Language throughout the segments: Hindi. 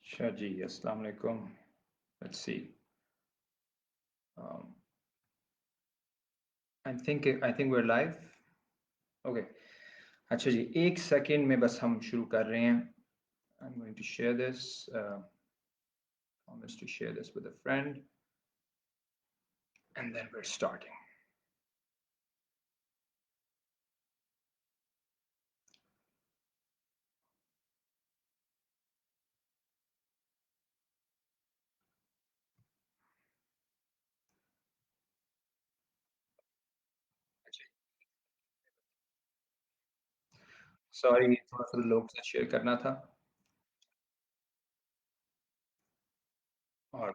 अच्छा जी, अस्सलाम वालेकुम। Let's see. um, I think we're live. Okay. अच्छा जी, एक सेकेंड में बस हम शुरू कर रहे हैं. I'm going to share this. Promise to share this with a friend, and then we're starting. Sorry, थोड़ा सा लोग से शेयर करना था. और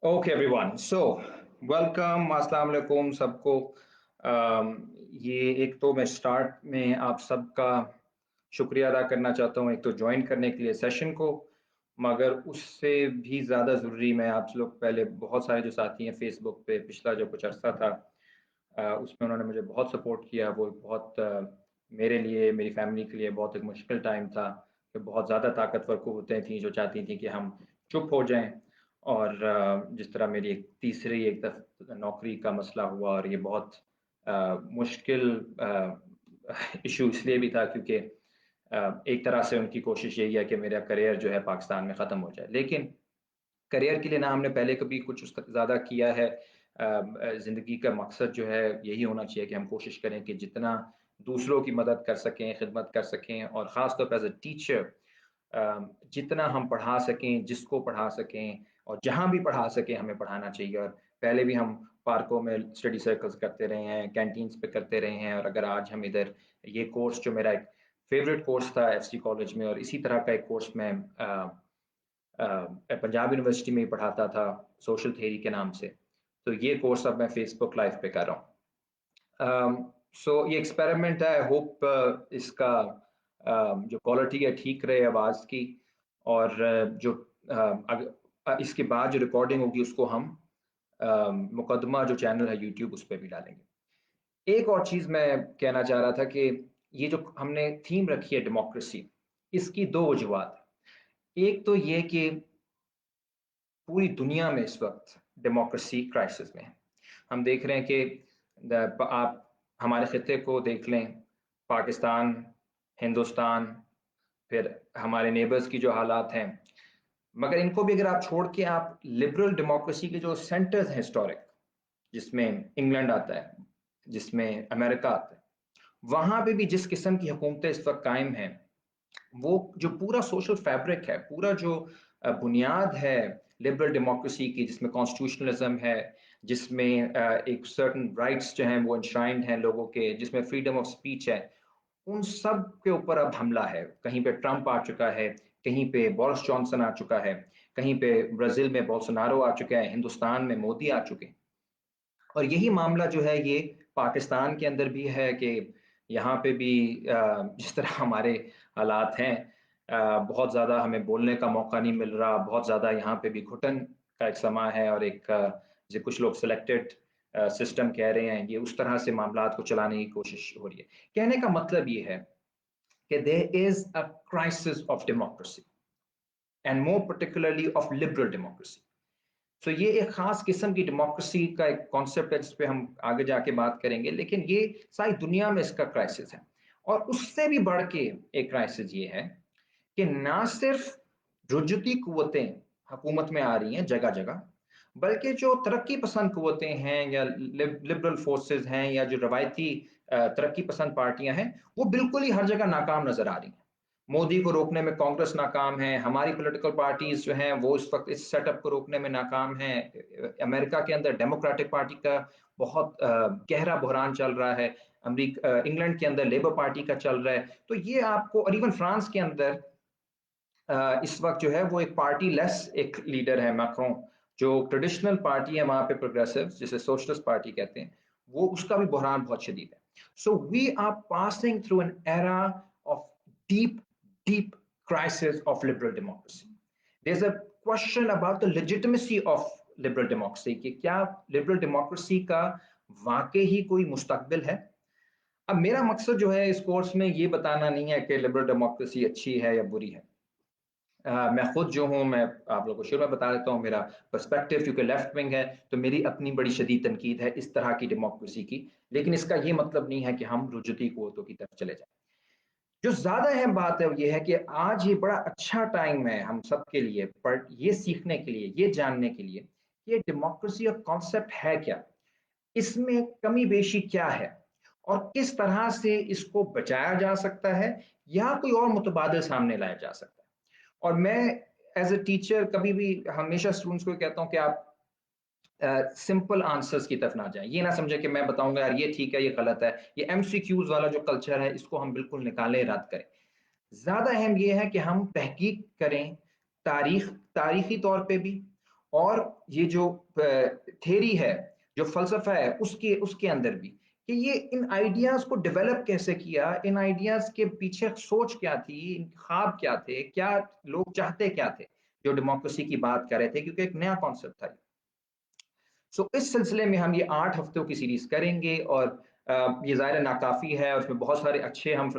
ओके एवरीवन, सो वेलकम, अस्सलाम वालेकुम सबको. ये एक तो मैं स्टार्ट में आप सबका शुक्रिया अदा करना चाहता हूँ, एक तो ज्वाइन करने के लिए सेशन को, मगर उससे भी ज़्यादा ज़रूरी मैं आप लोग पहले बहुत सारे जो साथी हैं फेसबुक पे पिछला जो कुछ अर्सा था उसमें उन्होंने मुझे बहुत सपोर्ट किया. वो बहुत मेरे लिए, मेरी फैमिली के लिए बहुत एक मुश्किल टाइम था कि बहुत ज़्यादा ताकतवर कुव्वतें थी जो चाहती थी कि हम चुप हो जाएं. और जिस तरह मेरी एक तीसरी एक दफ़ नौकरी का मसला हुआ, और ये बहुत मुश्किल इशू इसलिए भी था क्योंकि एक तरह से उनकी कोशिश यही है कि मेरा करियर जो है पाकिस्तान में ख़त्म हो जाए, लेकिन करियर के लिए ना हमने पहले कभी कुछ उस ज़्यादा किया है. ज़िंदगी का मकसद जो है यही होना चाहिए कि हम कोशिश करें कि जितना दूसरों की मदद कर सकें, खिदमत कर सकें, और ख़ास तौर पे एज़ अ टीचर जितना हम पढ़ा सकें, जिसको पढ़ा सकें और जहाँ भी पढ़ा सकें हमें पढ़ाना चाहिए. और पहले भी हम पार्कों में स्टडी सर्कल्स करते रहे हैं, कैंटीन्स पे करते रहे हैं, और अगर आज हम इधर ये कोर्स जो मेरा एक फेवरेट कोर्स था एफसी कॉलेज में, और इसी तरह का एक कोर्स मैं पंजाब यूनिवर्सिटी में ही पढ़ाता था सोशल थ्योरी के नाम से, तो ये कोर्स अब मैं फेसबुक लाइव पे कर रहा हूँ. सो ये एक्सपेरिमेंट है. आई होप इसका जो क्वालिटी है ठीक रहे आवाज़ की, और जो इसके बाद जो रिकॉर्डिंग होगी उसको हम मुकदमा जो चैनल है यूट्यूब उस पर भी डालेंगे. एक और चीज़ मैं कहना चाह रहा था कि ये जो हमने थीम रखी है डेमोक्रेसी, इसकी दो वजूहत. एक तो ये कि पूरी दुनिया में इस वक्त डेमोक्रेसी क्राइसिस में है. हम देख रहे हैं कि आप हमारे खत्े को देख लें, पाकिस्तान, हिंदुस्तान, फिर हमारे नेबर्स की जो हालात हैं, मगर इनको भी अगर आप छोड़ के आप लिबरल डेमोक्रेसी के जो सेंटर्स हैं हिस्टोरिक, जिसमें इंग्लैंड आता है, जिसमें अमेरिका आता है, वहां पे भी जिस किस्म की हुकूमतें इस वक्त कायम हैं, वो जो पूरा सोशल फैब्रिक है, पूरा जो बुनियाद है लिबरल डेमोक्रेसी की, जिसमें कॉन्स्टिट्यूशनलिज्म है, जिसमें एक सर्टन राइट्स जो हैं वो इंश्राइंड हैं लोगों के, जिसमें फ्रीडम ऑफ स्पीच है, उन सब के ऊपर अब हमला है. कहीं पे ट्रंप आ चुका है, कहीं पे बोरिस जॉनसन आ चुका है, कहीं पे ब्राजील में बोल्सोनारो आ चुका है, हिंदुस्तान में मोदी आ चुके हैं. और यही मामला जो है ये पाकिस्तान के अंदर भी है कि यहाँ पे भी जिस तरह हमारे हालात हैं, बहुत ज़्यादा हमें बोलने का मौका नहीं मिल रहा, बहुत ज़्यादा यहाँ पे भी घुटन का एक समा है, और एक जो कुछ लोग सिलेक्टेड सिस्टम कह रहे हैं, ये उस तरह से मामला को चलाने की कोशिश हो रही है. कहने का मतलब ये है कि there is a crisis of democracy, and more particularly of liberal democracy. So ये एक खास किस्म की डेमोक्रेसी का एक कॉन्सेप्ट है जिस पे हम आगे जाके बात करेंगे, लेकिन ये सारी दुनिया में इसका क्राइसिस है. और उससे भी बढ़ के एक क्राइसिस ये है कि ना सिर्फ रुजती कुव्वतें हुकूमत में आ रही हैं जगह जगह, बल्कि जो तरक्की पसंद कुव्वतें हैं या लिबरल फोर्सेस हैं या जो रवायती तरक्की पसंद पार्टियां हैं, वो बिल्कुल ही हर जगह नाकाम नजर आ रही हैं. मोदी को रोकने में कांग्रेस नाकाम है, हमारी पॉलिटिकल पार्टीज जो हैं वो इस वक्त इस सेटअप को रोकने में नाकाम है. अमेरिका के अंदर डेमोक्रेटिक पार्टी का बहुत गहरा बहरान चल रहा है, अमेरिका इंग्लैंड के अंदर लेबर पार्टी का चल रहा है. तो ये आपको, और इवन फ्रांस के अंदर इस वक्त जो है वो एक पार्टी लेस एक लीडर है मैक्रों, जो ट्रेडिशनल पार्टी है वहां पे प्रोग्रेसिव जिसे सोशलिस्ट पार्टी कहते हैं, वो उसका भी बहरान बहुत शदीद है. So we are passing through an era of deep deep crisis of liberal democracy. There is a question about the legitimacy of liberal democracy कि क्या लिबरल डेमोक्रेसी का वाकई ही कोई मुस्तकबिल है. अब मेरा मकसद जो है इस कोर्स में ये बताना नहीं है कि लिबरल डेमोक्रेसी अच्छी है या बुरी है। मैं खुद जो हूँ, मैं आप लोगों को शुरू में बता देता हूँ, मेरा पर्सपेक्टिव क्योंकि लेफ्ट विंग है, तो मेरी अपनी बड़ी शदीद तनकीद है इस तरह की डेमोक्रेसी की। लेकिन इसका ये मतलब नहीं है कि हम रुजती क़ुव्वतों की तरफ चले जाएँ। जो ज़्यादा अहम बात है वो ये है कि आज ये बड़ा अच्छा टाइम है हम सब के लिए, पर ये सीखने के लिए, ये जानने के लिए कि ये डेमोक्रेसी का कॉन्सेप्ट है क्या? इसमें कमी-बेशी क्या है? और किस तरह से इसको बचाया जा सकता है या कोई और मुतबादिल सामने लाया जा सकता है? और मैं एज़ अ टीचर कभी भी हमेशा स्टूडेंट्स को कहता हूँ कि आप सिंपल आंसर्स की तरफ ना जाएँ। ये ना समझें कि मैं बताऊँगा यार ये ठीक है, ये गलत है। ये एमसीक्यूज़ वाला जो कल्चर है इसको हम बिल्कुल निकालें, रद्द करें। ज़्यादा अहम ये है कि हम तहकीक करें, तारीखी तौर पे भी, और ये जो थ्योरी है, जो फ़लसफ़ा है उसके उसके अंदर भी, कि ये इन आइडियाज़ को डेवलप कैसे किया, इन आइडियाज़ के पीछे सोच क्या थी, इनके ख्वाब क्या थे, क्या लोग चाहते क्या थे, जो डेमोक्रेसी की बात कर रहे थे, क्योंकि एक नया कॉन्सेप्ट था। सो इस सिलसिले में हम ये 8 हफ्तों की सीरीज़ करेंगे, और ये ज़ाहिर नाकाफ़ी है, उसमें बहुत सारे अच्छे हम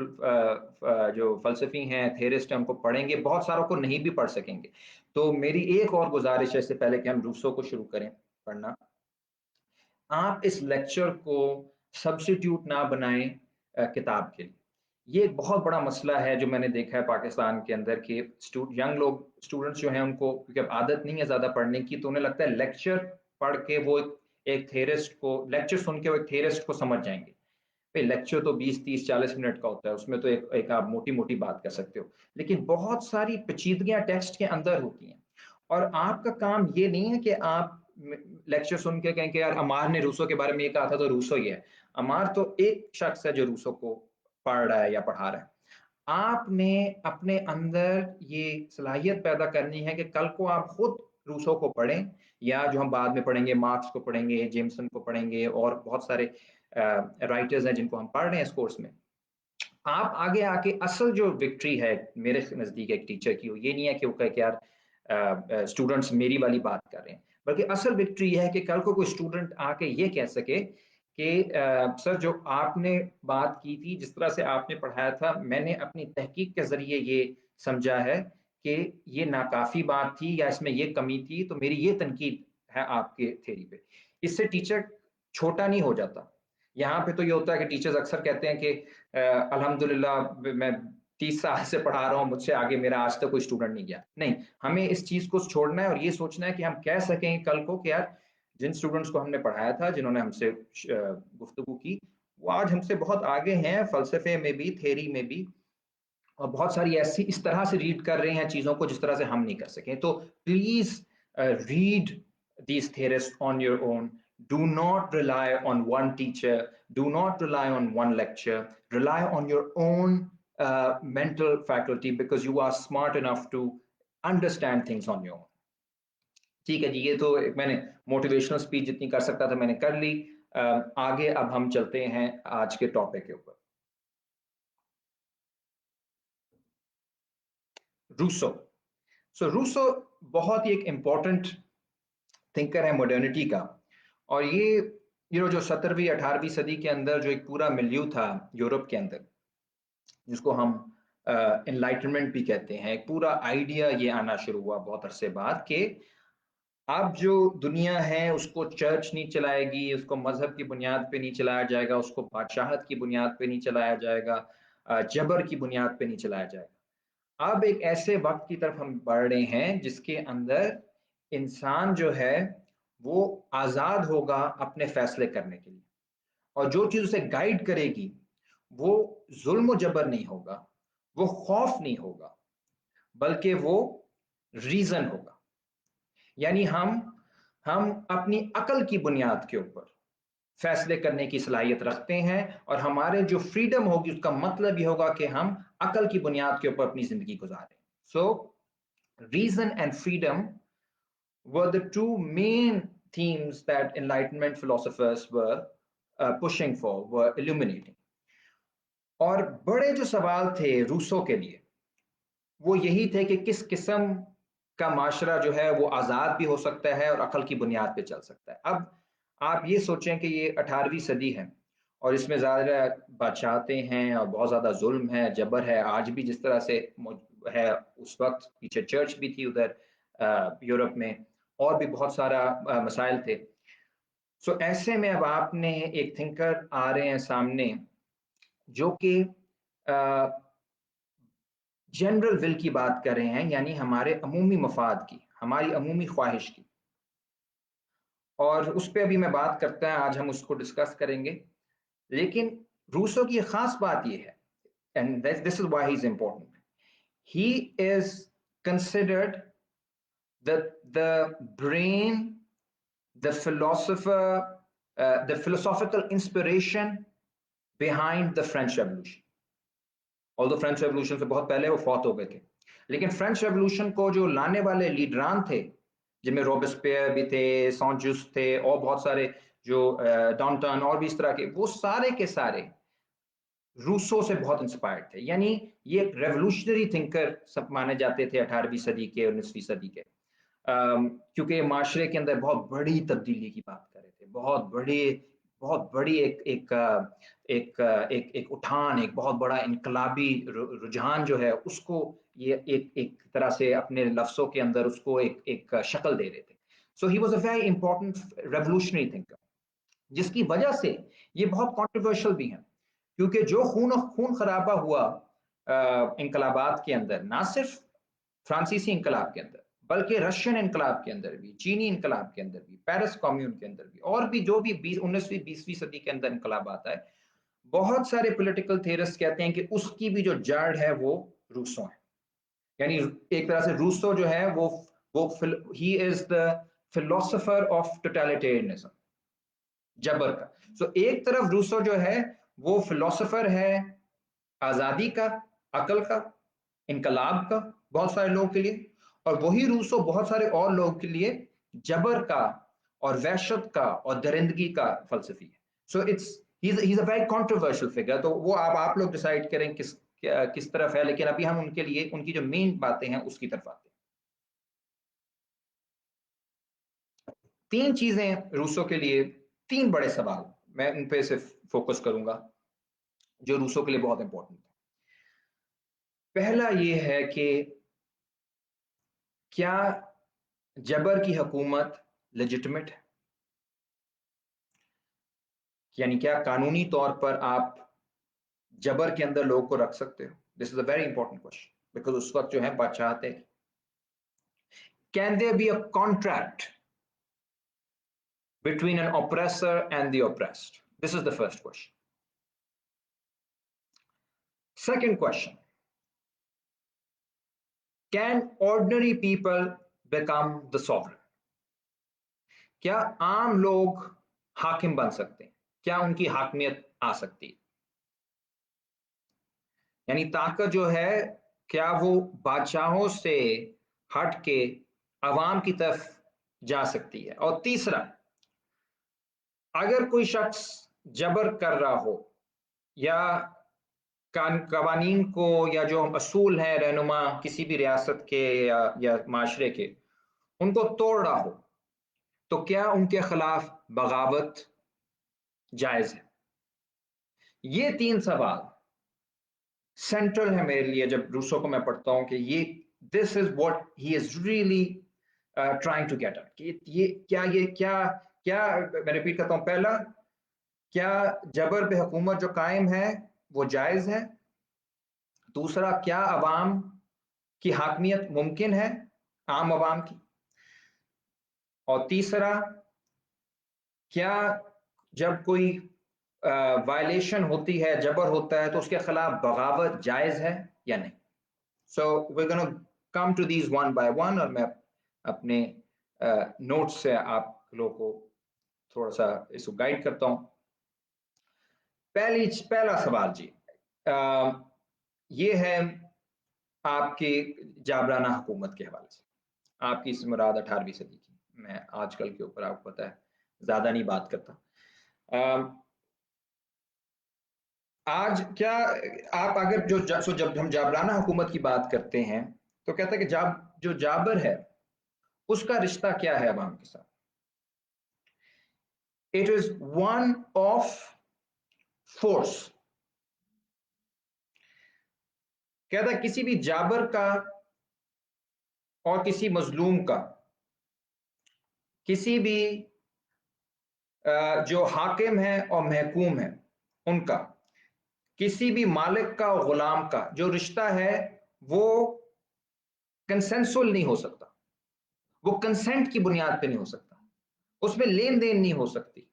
जो फ़लसफ़ी हैं, थेरिस्ट हैं, उनको पढ़ेंगे, बहुत सारों को नहीं भी पढ़ सकेंगे। तो मेरी एक और गुज़ारिश है इससे पहले कि हम रूसो को शुरू करें पढ़ना, आप इस लेक्चर को सब्स्टिट्यूट ना बनाएँ किताब के लिए। ये एक बहुत बड़ा मसला है जो मैंने देखा है पाकिस्तान के अंदर, कि यंग लोग, स्टूडेंट्स जो हैं उनको क्योंकि अब आदत नहीं है ज़्यादा पढ़ने की, तो उन्हें लगता है लेक्चर पढ़ के वो एक थेरिस्ट को, लेक्चर सुन के वो एक थेरिस्ट को समझ जाएँगे। भई लेक्चर तो 20, 30, 40 मिनट का होता है, उसमें तो एक एक आप मोटी-मोटी बात कर सकते हो। लेकिन बहुत सारी पेचीदगियाँ टेक्स्ट के अंदर होती हैं, और आपका काम ये नहीं है कि आप लेक्चर सुन के कहें कि यार अमार ने रूसो के बारे में ये कहा था तो रूसो ही है। अमार तो एक शख्स है जो रूसो को पढ़ रहा है या पढ़ा रहा है। आपने अपने अंदर ये सलाहियत पैदा करनी है कि कल को आप खुद रूसो को पढ़ें, या जो हम बाद में पढ़ेंगे मार्क्स को पढ़ेंगे, जेम्सन को पढ़ेंगे, और बहुत सारे राइटर्स हैं जिनको हम पढ़ रहे हैं इस कोर्स में। आप आगे आके असल जो विक्ट्री है मेरे नज़दीक एक टीचर की, वो ये नहीं है कि वो कहे कि यार स्टूडेंट्स मेरी वाली बात कर रहे हैं, बल्कि असल विक्ट्री ये है कि कल को कोई स्टूडेंट आके ये कह सके कि सर जो आपने बात की थी, जिस तरह से आपने पढ़ाया था, मैंने अपनी तहकीक के ज़रिए ये समझा है कि ये नाकाफ़ी बात थी या इसमें ये कमी थी, तो मेरी ये तनकीद है आपके थ्योरी पे। इससे टीचर छोटा नहीं हो जाता। यहाँ पे तो ये होता है कि टीचर्स अक्सर कहते हैं कि अल्हम्दुलिल्लाह मैं 30 साल से पढ़ा रहा हूँ, मुझसे आगे मेरा आज तक कोई स्टूडेंट नहीं गया। नहीं, हमें इस चीज़ को छोड़ना है और ये सोचना है कि हम कह सकें कल को कि यार जिन स्टूडेंट्स को हमने पढ़ाया था, जिन्होंने हमसे गुफ्तगू की, वो आज हमसे बहुत आगे हैं फ़लसफ़े में भी, थ्योरी में भी, और बहुत सारी ऐसी इस तरह से रीड कर रहे हैं चीज़ों को जिस तरह से हम नहीं कर सके। तो please read these theorists on your own. Do not rely on one teacher. Do not rely on one lecture. Rely on your own mental faculty because you are smart enough to understand things on your own. ठीक है जी, ये तो एक मैंने मोटिवेशनल स्पीच जितनी कर सकता था मैंने कर ली। आगे अब हम चलते हैं आज के टॉपिक के ऊपर। रूसो। रूसो बहुत ही एक इम्पोर्टेंट थिंकर है मॉडर्निटी का, और ये जो 17वीं 18वीं सदी के अंदर जो एक पूरा मिलियू था यूरोप के अंदर, जिसको हम एनलाइटनमेंट भी कहते हैं, एक पूरा आइडिया ये आना शुरू हुआ बहुत अरसे बाद कि अब जो दुनिया है उसको चर्च नहीं चलाएगी, उसको मजहब की बुनियाद पे नहीं चलाया जाएगा, उसको बादशाहत की बुनियाद पे नहीं चलाया जाएगा, जबर की बुनियाद पे नहीं चलाया जाएगा। अब एक ऐसे वक्त की तरफ हम बढ़ रहे हैं जिसके अंदर इंसान जो है वो आजाद होगा अपने फैसले करने के लिए, और जो चीज उसे गाइड करेगी वो जुल्म जबर नहीं होगा, वो खौफ नहीं होगा, बल्कि वो रीजन होगा। यानी हम अपनी अकल की बुनियाद के ऊपर फैसले करने की सलाहियत रखते हैं, और हमारे जो फ्रीडम होगी उसका मतलब ये होगा कि हम अकल की बुनियाद के ऊपर अपनी जिंदगी गुजारें। सो reason and freedom were the two main themes that Enlightenment philosophers were pushing for, were illuminating. और बड़े जो सवाल थे रूसो के लिए वो यही थे कि किस किस्म का माशरा जो है वो आज़ाद भी हो सकता है और अकल की बुनियाद पे चल सकता है। अब आप ये सोचें कि ये 18वीं सदी है और इसमें ज़्यादा बादशाहते हैं और बहुत ज़्यादा जुल्म है, जबर है। आज भी जिस तरह से है, उस वक्त पीछे चर्च भी थी उधर यूरोप में, और भी बहुत सारा मसाइल थे। सो ऐसे में अब आपने एक थिंकर आ रहे हैं सामने जो कि जनरल विल की बात कर रहे हैं, यानी हमारे अमूमी मफाद की, हमारी अमूमी ख्वाहिश की, और उस पर अभी मैं बात करता है, आज हम उसको डिस्कस करेंगे। लेकिन रूसो की खास बात यह है, and this is why he is important, he is considered the brain, the philosopher, the philosophical inspiration behind the French revolution. Although French revolution से बहुत पहले वो फौत हो गए थे, लेकिन फ्रेंच रेवोल्यूशन को जो लाने वाले लीडरान थे, जिनमें रोबेस्पियर भी थे, सॉन्जूस थे, और बहुत सारे जो डाउनटन और भी इस तरह के, वो सारे के सारे रूसो से बहुत इंस्पायर्ड थे। यानी ये एक रेवोल्यूशनरी थिंकर सब माने जाते थे 18वीं सदी के, 19वीं सदी के, क्योंकि माशरे के अंदर बहुत बड़ी तब्दीली की बात कर रहे थे, बहुत बड़ी एक उठान, एक बहुत बड़ा इनकलाबी रुझान जो है, उसको ये एक तरह से अपने लफ्जों के अंदर उसको एक शक्ल दे रहे थे। So he was a very important revolutionary thinker, जिसकी वजह से ये बहुत कंट्रोवर्शियल भी है, क्योंकि जो खून खराबा हुआ इनकलाबात के अंदर, ना सिर्फ फ्रांसीसी इनकलाब के अंदर, बल्कि रशियन इनकलाब के अंदर भी, चीनी इनकलाब के अंदर भी, पेरिस कम्यून के अंदर भी, और भी जो भी 19वीं 20वीं सदी के अंदर इनकलाब आता है, बहुत सारे पॉलिटिकल थियरिस्ट कहते हैं कि उसकी भी जो जड़ है वो रूसो है। यानी एक तरह से रूसो जो है वो he is the philosopher of totalitarianism, जबर का। सो एक तरफ रूसो जो है वो फिलोसोफर है आजादी का, अकल का, इनकलाब का, बहुत सारे लोगों के लिए, और वही रूसो बहुत सारे और लोगों के लिए जबर का और वहशत का और दरिंदगी का फलसफी है। So it's he is a very controversial figure. तो वो आप लोग डिसाइड करें किस तरफ है, लेकिन अभी हम उनके लिए उनकी जो मेन बातें हैं उसकी तरफ आते हैं। तीन चीजें रूसो के लिए, तीन बड़े सवाल, मैं उन पे सिर्फ फोकस करूंगा जो रूसो के लिए बहुत इंपॉर्टेंट है। पहला ये है कि क्या जबर की हुकूमत लेजिटिमेट है, यानी क्या कानूनी तौर पर आप जबर के अंदर लोगों को रख सकते हो? This is a very important question, because उस वक्त जो है बादशाह थे। Can there be a contract between an oppressor and the oppressed? This is the first question. Second question, can ordinary people become the sovereign? क्या आम लोग हाकिम बन सकते हैं? क्या उनकी हाकमियत आ सकती है? यानी ताकत जो है, क्या वो बादशाहों से हट के अवाम की तरफ जा सकती है? और तीसरा, अगर कोई शख्स जबर कर रहा हो, या कवानीन को, या जो असूल हैं रहनुमा किसी भी रियासत के या माशरे के, उनको तोड़ रहा हो, तो क्या उनके खिलाफ बगावत जायज है? ये तीन सवाल सेंट्रल है मेरे लिए जब रूसो को मैं पढ़ता हूं, कि ये this is what he is really trying to get at, कि ये क्या क्या मैं रिपीट करता हूं। पहला, क्या जबर पे हुकूमत जो कायम है वो जायज है? दूसरा, क्या अवाम की हाकमियत मुमकिन है, आम अवाम की? और तीसरा, क्या जब कोई वायलेशन होती है, जबर होता है, तो उसके खिलाफ बगावत जायज है या नहीं? So we gonna come to these one by one, और मैं अपने नोट्स से आप लोगों को थोड़ा सा इसको गाइड करता हूं। पहला सवाल जी, ये है आपकी जाबराना हुकूमत के हवाले से। आपकी इस मुराद 18वीं सदी की, मैं आजकल के ऊपर आपको पता है ज्यादा नहीं बात करता। आज क्या आप अगर जब हम जाबराना हुकूमत की बात करते हैं, तो कहते हैं कि जो जाबर है उसका रिश्ता क्या है अवाम के साथ? It is one of force. कहता किसी भी जाबर का और किसी मजलूम का, किसी भी जो हाकिम है और महकूम है उनका, किसी भी मालिक का और गुलाम का जो रिश्ता है वो कंसेंसुअल नहीं हो सकता, वो कंसेंट की बुनियाद पे नहीं हो सकता, उसमें लेन देन नहीं हो सकती।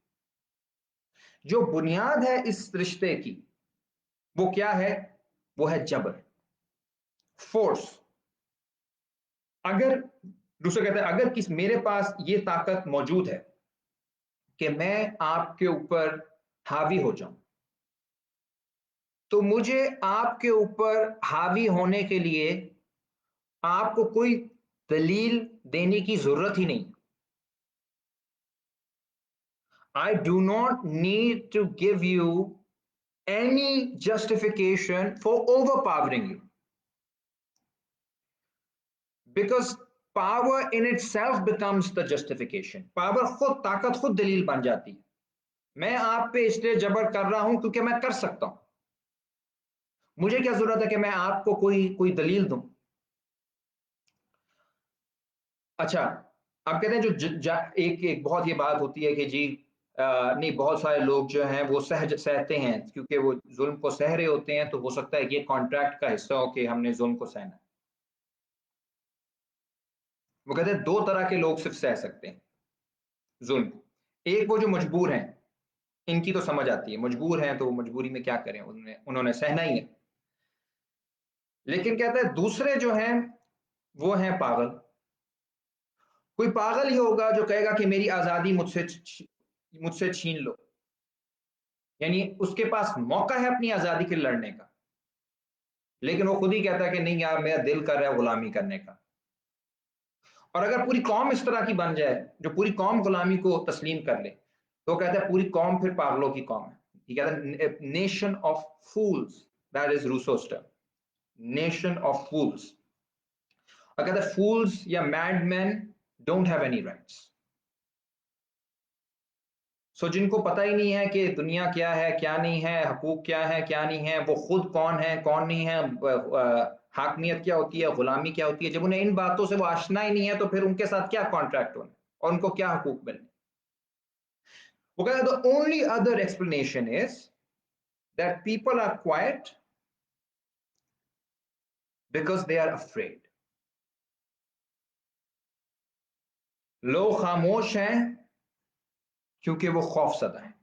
जो बुनियाद है इस रिश्ते की वो क्या है? वो है जबर, फोर्स। अगर दूसरा कहता है अगर किस मेरे पास ये ताकत मौजूद है कि मैं आपके ऊपर हावी हो जाऊं, तो मुझे आपके ऊपर हावी होने के लिए आपको कोई दलील देने की जरूरत ही नहीं। I do not need to give you any justification for overpowering you, because power in itself becomes the justification. Power खुद, ताकत खुद दलील बन जाती है। मैं आप पे इसलिए जबर कर रहा हूं क्योंकि मैं कर सकता हूं, मुझे क्या जरूरत है कि मैं आपको कोई कोई दलील दूं। अच्छा, आप कहते हैं एक एक बहुत ये बात होती है कि जी नहीं, बहुत सारे लोग जो हैं वो सहते हैं क्योंकि वो जुल्म को सह रहे होते हैं, तो हो सकता है कि ये कॉन्ट्रैक्ट का हिस्सा हो कि हमने जुल्म को सहना है। वो कहते हैं दो तरह के लोग सिर्फ सह सकते हैं जुल्म। एक वो जो मजबूर हैं, इनकी तो समझ आती है, मजबूर हैं तो मजबूरी में क्या करें, उन्होंने उन्होंने सहना ही है। लेकिन कहता है दूसरे जो हैं वो हैं पागल। कोई पागल ही होगा जो कहेगा कि मेरी आजादी मुझसे छीन लो, यानी उसके पास मौका है अपनी आजादी के लड़ने का, लेकिन वो खुद ही कहता है कि नहीं यार, मेरा दिल कर रहा है गुलामी करने का। और अगर पूरी कौम इस तरह की बन जाए, जो पूरी कौम गुलामी को तस्लीम कर ले, तो कहता है पूरी कौम फिर पागलों की कौम है। ये कहता है nation of fools, that is Rousseau's term, nation of fools. और कहता है फूल्स या mad man don't have any rights. So जिनको पता ही नहीं है कि दुनिया क्या है क्या नहीं है, हकूक क्या है क्या नहीं है, वो खुद कौन है कौन नहीं है, हाकमियत क्या होती है, गुलामी क्या होती है, जब उन्हें इन बातों से वो आशना ही नहीं है तो फिर उनके साथ क्या कॉन्ट्रैक्ट होने और उनको क्या हकूक मिलने। वो कहता है the only other explanation is that people are quiet because they are afraid. लोग खामोश हैं क्योंकि वो खौफजदा है।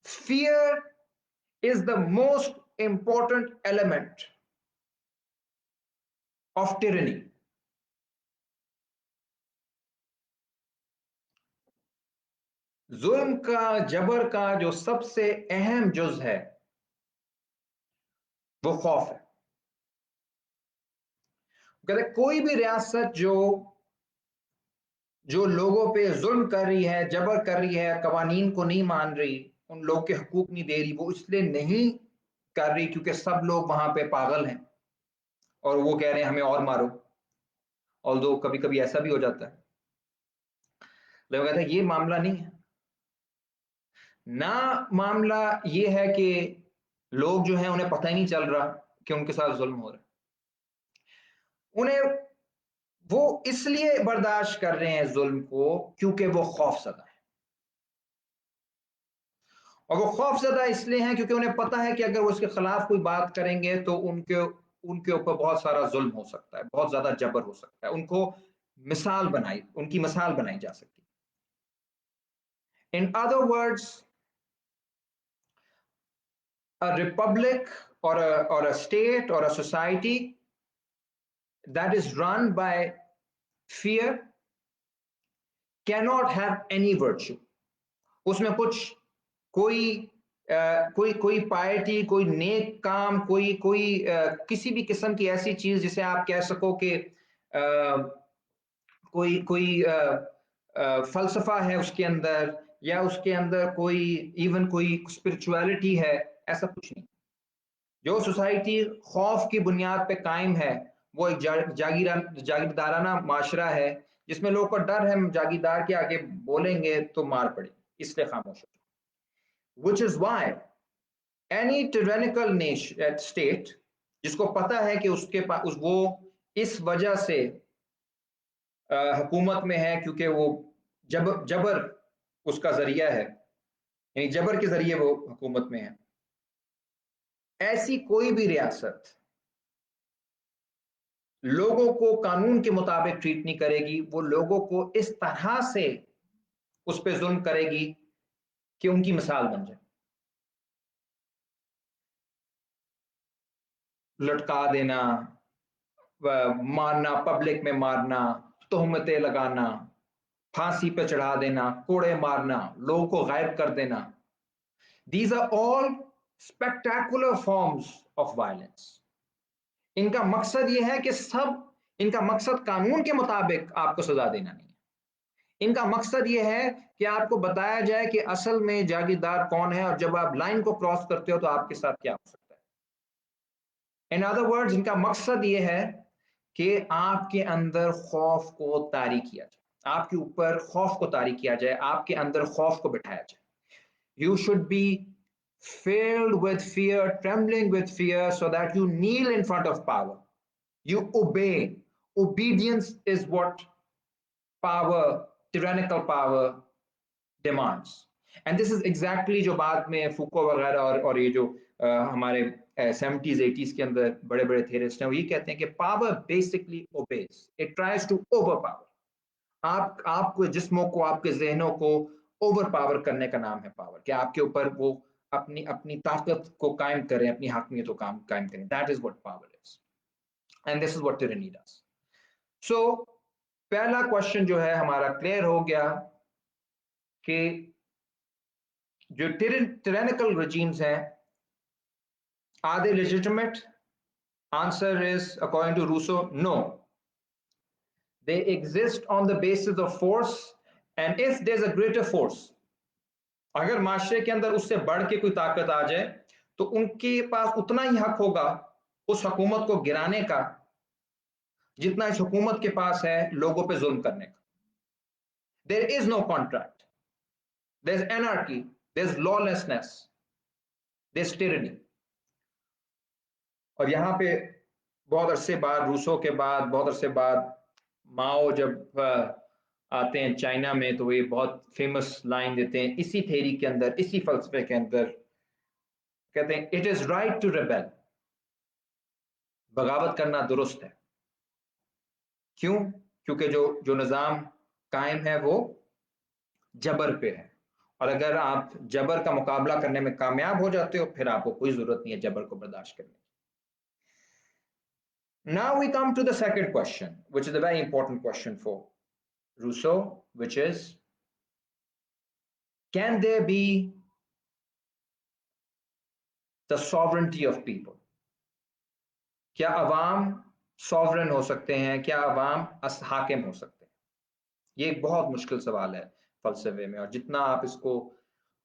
Fear is the most important element of tyranny. जुल्म का, जबर का जो सबसे अहम जुज है वो खौफ है। कहते कोई भी रियासत जो जो लोगों पे जुल्म कर रही है, जबर कर रही है, कवानीन को नहीं मान रही, उन लोगों के हकूक नहीं दे रही, वो इसलिए नहीं कर रही क्योंकि सब लोग वहां पे पागल हैं और वो कह रहे हैं हमें और मारो। ऑल्दो कभी कभी ऐसा भी हो जाता है, लेकिन कहते हैं ये मामला नहीं है ना। मामला ये है कि लोग जो हैं उन्हें पता ही नहीं चल रहा कि उनके साथ जुल्म हो रहा है। उन्हें वो इसलिए बर्दाश्त कर रहे हैं जुल्म को क्योंकि वो खौफजदा है, और वो खौफजदा इसलिए हैं क्योंकि उन्हें पता है कि अगर वो इसके खिलाफ कोई बात करेंगे तो उनके उनके ऊपर बहुत सारा जुल्म हो सकता है, बहुत ज्यादा जबर हो सकता है, उनकी मिसाल बनाई जा सकती है। इन other words, a republic or a state or a society that is run by fear cannot have any virtue. उसमें कुछ कोई कोई पायटी, कोई नेक काम, कोई कोई किसी भी किस्म की ऐसी चीज जिसे आप कह सको कि कोई कोई फलसफा है उसके अंदर, या उसके अंदर कोई इवन कोई स्पिरिचुअलिटी है, ऐसा कुछ नहीं। जो सोसाइटी खौफ की बुनियाद पे कायम है वो एक जागीरदाराना माशरा है, जिसमें लोगों को डर है जागीरदार के आगे बोलेंगे तो मार पड़े, इसलिए खामोश हो। which is why any tyrannical nation state जिसको पता है कि उसके पास वो इस वजह से हुकूमत में है क्योंकि वो जबर उसका जरिया है, यानी जबर के जरिए वो हुकूमत में है, ऐसी कोई भी रियासत लोगों को कानून के मुताबिक ट्रीट नहीं करेगी, वो लोगों को इस तरह से उस पर जुल्म करेगी कि उनकी मिसाल बन जाए। लटका देना, मारना, पब्लिक में मारना, तोहमतें लगाना, फांसी पे चढ़ा देना, कोड़े मारना, लोगों को गायब कर देना, these are all spectacular forms of violence. इनका मकसद ये है कि इनका मकसद कानून के मुताबिक आपको सजा देना नहीं है। इनका मकसद ये है कि आपको बताया जाए कि असल में जागीरदार कौन है और जब आप लाइन को क्रॉस करते हो तो आपके साथ क्या हो सकता है। इन अदर वर्ड्स, इनका मकसद ये है कि आपके अंदर खौफ को तारी किया जाए, आपके ऊपर खौफ को तारी किया जाए, आपके अंदर खौफ को बिठाया जाए। You should be filled with fear, trembling with fear, so that you kneel in front of power. You obey. Obedience is what power, tyrannical power, demands. And this is exactly जो बाद में फूको वगैरह और ये जो हमारे 70s 80s के अंदर बड़े बड़े थेरिस्ट हैं, वो ये कहते हैं कि power basically obeys, it tries to overpower. आपको जिस्मों को, आपके जहनों को ओवर पावर करने का नाम है पावर, कि आपके ऊपर वो अपनी अपनी ताकत को कायम करें, अपनी हाकमियत को कायम करें। That is what power is, and this is what tyranny does. सो पहला क्वेश्चन जो है हमारा क्लियर हो गया कि जो tyrannical regimes हैं, are they legitimate? Answer is, according to Rousseau, no. They exist on the basis of force, and if there's a greater force, अगर माशरे के अंदर उससे बढ़ के कोई ताकत आ जाए तो उनके पास उतना ही हक होगा उस हुकूमत को गिराने का जितना इस हुकूमत के पास है लोगों पे जुल्म करने का। There is no contract, there is anarchy, there is lawlessness, there is tyranny. और यहां पे बहुत अरसे बाद, रूसो के बाद बहुत अरसे बाद, माओ जब आते हैं चाइना में तो ये बहुत फेमस लाइन देते हैं इसी थ्योरी के अंदर, इसी फलसफे के अंदर, कहते हैं it is right to rebel, बगावत करना दुरुस्त है। क्यों? क्योंकि जो जो निज़ाम कायम है वो जबर पे है, और अगर आप जबर का मुकाबला करने में कामयाब हो जाते हो फिर आपको कोई जरूरत नहीं है जबर को बर्दाश्त करने की। Now we come to the second question, which is a very important question for Rousseau, which is, can there be the sovereignty of people? क्या अवाम सॉवरन हो सकते हैं? क्या अवाम हाकिम हो सकते हैं? ये एक बहुत मुश्किल सवाल है फलसफे में, और जितना आप इसको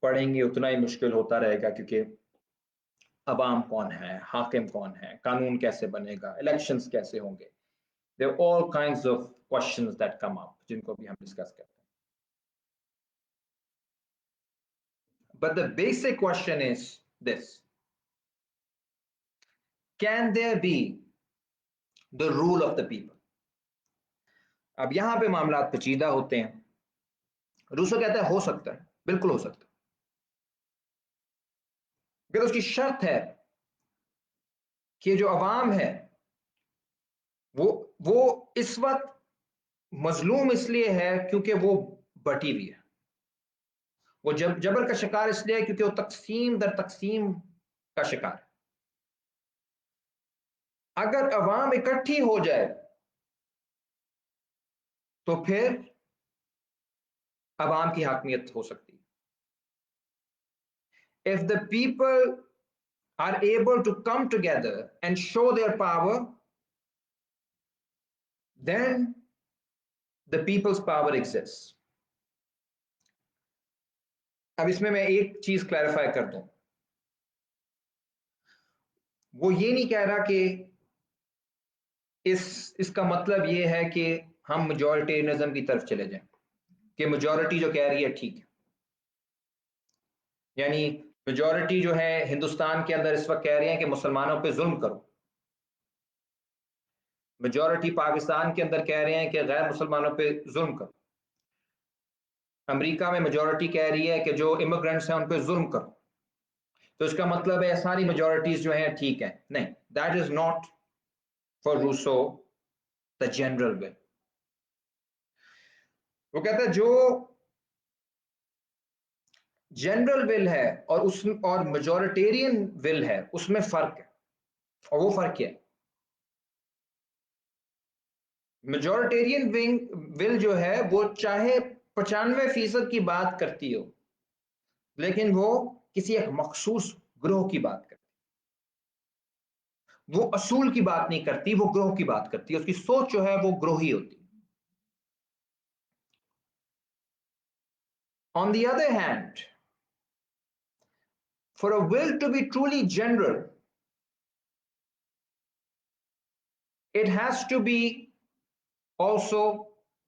पढ़ेंगे उतना ही मुश्किल होता रहेगा, क्योंकि अवाम कौन है, हाकिम कौन है, कानून कैसे बनेगा, इलेक्शंस कैसे होंगे, there are all kinds of questions that come up, जिनको भी हम डिस्कस करते हैं। But the basic question is this, can there be the rule of the people? अब यहां पे मामला पेचीदा होते हैं। रूसो कहता है हो सकता है, बिल्कुल हो सकता है, लेकिन उसकी शर्त है कि जो अवाम है वो इस वक्त मजलूम इसलिए है क्योंकि वो बटी हुई है, वो जबर का शिकार इसलिए है क्योंकि वो तकसीम दर तकसीम का शिकार है। अगर अवाम इकट्ठी हो जाए तो फिर अवाम की हाकमियत हो सकती है। If the people are able to come together and show their power, then the people's power exists. अब इसमें मैं एक चीज क्लैरिफाई कर दूं, वो ये नहीं कह रहा कि इसका मतलब ये है कि हम मेजॉरिटेरियनिज्म की तरफ चले जाएं, कि मेजॉरिटी जो कह रही है ठीक है, यानी मेजॉरिटी जो है हिंदुस्तान के अंदर इस वक्त कह रहे हैं कि मुसलमानों पे जुल्म करो, मेजॉरिटी पाकिस्तान के अंदर कह रहे हैं कि गैर मुसलमानों पे जुल्म करो, अमेरिका में मेजॉरिटी कह रही है कि जो इमिग्रेंट्स हैं उन पे जुल्म करो। तो इसका मतलब है सारी मेजॉरिटीज जो हैं ठीक है, नहीं, that is not for Rousseau the general will. वो कहता है जो जनरल विल है और मेजॉरिटेरियन विल है उसमें फर्क है, और वो फर्क क्या है? मेजॉरिटेरियन विल जो है वो चाहे 95% की बात करती हो, लेकिन वो किसी एक मखसूस ग्रोह की बात करती है, वो असूल की बात नहीं करती, वो ग्रोह की बात करती है, उसकी सोच जो है वो ग्रोही होती है। On the other hand, for a will to be truly general, it has to be also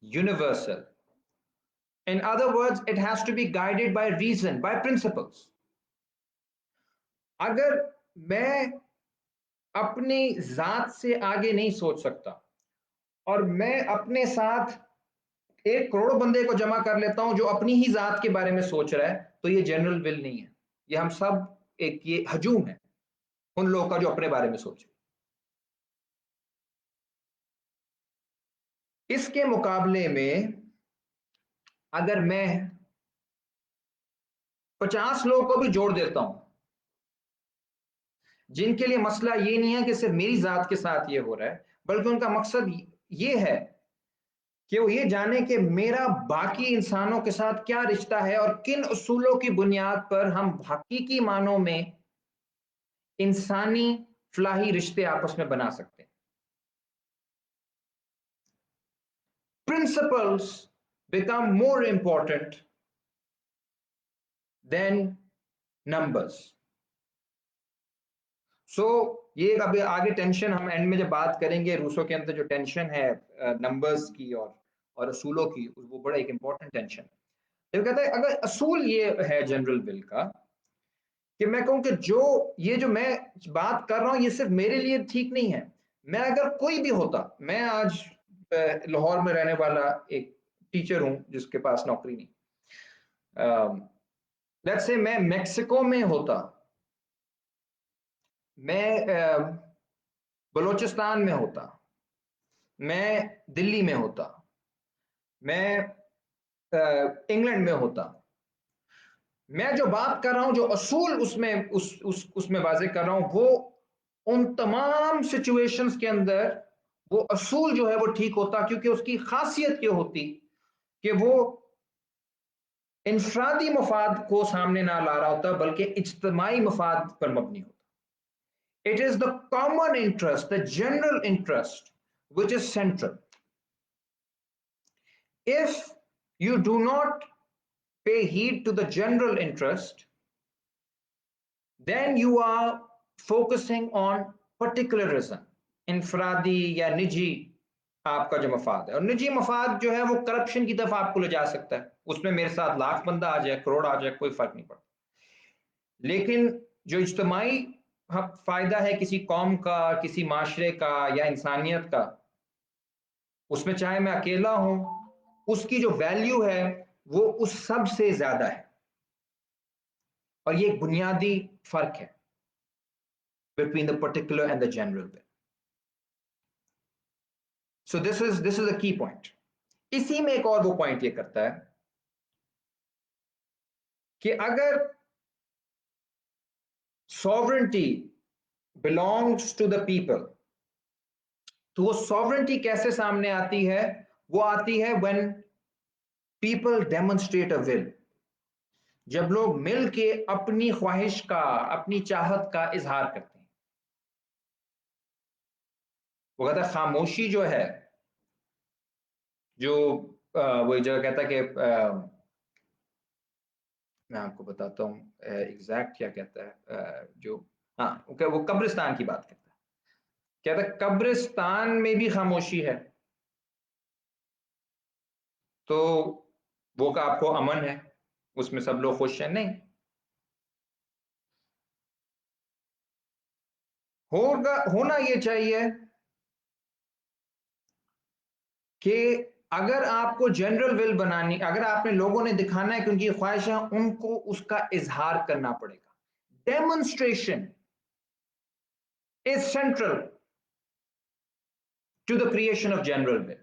universal. In other words, it has to be guided by reason, by principles. अगर मैं अपनी जात से आगे नहीं सोच सकता और मैं अपने साथ 1 करोड़ बंदे को जमा कर लेता हूं जो अपनी ही जात के बारे में सोच रहा है, तो ये जनरल विल नहीं है, ये हम सब एक ये हजूम है उन लोगों का जो अपने बारे में सोचे। इसके मुकाबले में अगर मैं 50 लोगों को भी जोड़ देता हूं जिनके लिए मसला ये नहीं है कि सिर्फ मेरी जात के साथ ये हो रहा है, बल्कि उनका मकसद ये है कि वो ये जाने कि मेरा बाकी इंसानों के साथ क्या रिश्ता है और किन उसूलों की बुनियाद पर हम हकीकी मानों में इंसानी फलाही रिश्ते आपस में बना सकते हैं। Principles become more important than numbers. So ये अभी आगे टेंशन हम एंड में जब बात करेंगे रूसों के अंदर जो टेंशन है नंबर्स की और असूलों की, वो बड़ा एक इंपॉर्टेंट टेंशन है। तो कहता है अगर असूल ये है जनरल विल का कि मैं कहूं कि जो ये जो मैं बात कर रहा हूं ये सिर्फ मेरे लिए ठीक नहीं है, मैं अगर कोई भी होता, मैं आज लाहौर में रहने वाला एक टीचर हूं जिसके पास नौकरी नहीं, लेट्स से मैं मेक्सिको में होता, मैं बलूचिस्तान में होता, मैं दिल्ली में होता, मैं इंग्लैंड में होता, मैं जो बात कर रहा हूं जो असूल उसमें उसमें वाजे कर रहा हूं वो उन तमाम सिचुएशंस के अंदर वो असूल जो है वो ठीक होता, क्योंकि उसकी खासियत ये होती कि वो इंफरादी मफाद को सामने ना ला रहा होता बल्कि इज्तमाई मफाद पर मबनी होता। It is the common interest, the general interest which is central. If you do not pay heed to the general interest, then you are focusing on particularism, इंफरादी या निजी आपका जो मफाद है, और निजी मफाद जो है वो करप्शन की तरफ आपको ले जा सकता है, उसमें मेरे साथ लाख बंदा आ जाए, करोड़ आ जाए, कोई फर्क नहीं पड़ता। लेकिन जो इज्तमाई फायदा है किसी कौम का, किसी माशरे का या इंसानियत का, उसमें चाहे मैं अकेला हूं, उसकी जो वैल्यू है वो उस सब से ज्यादा है, और ये एक बुनियादी फर्क है between the particular and the general bit. So this is a key point. इसी में एक और वो पॉइंट ये करता है कि अगर sovereignty belongs to the people, तो वो सॉवरेंटी कैसे सामने आती है? वो आती है when people demonstrate a will, जब लोग मिल के अपनी ख्वाहिश का, अपनी चाहत का इजहार करते हैं। वो कहता है खामोशी जो है, जो वो जगह कहता है कि मैं आपको बताता हूँ एग्जैक्ट क्या कहता है, जो हाँ वो कब्रिस्तान की बात करता है, कहता है कब्रिस्तान में भी खामोशी है, तो वो का आपको अमन है, उसमें सब लोग खुश हैं? नहीं, होना ये चाहिए कि अगर आपको जनरल विल बनानी, अगर आपने लोगों ने दिखाना है कि उनकी ख्वाहिश है, उनको उसका इजहार करना पड़ेगा। Demonstration is central to the creation of general will.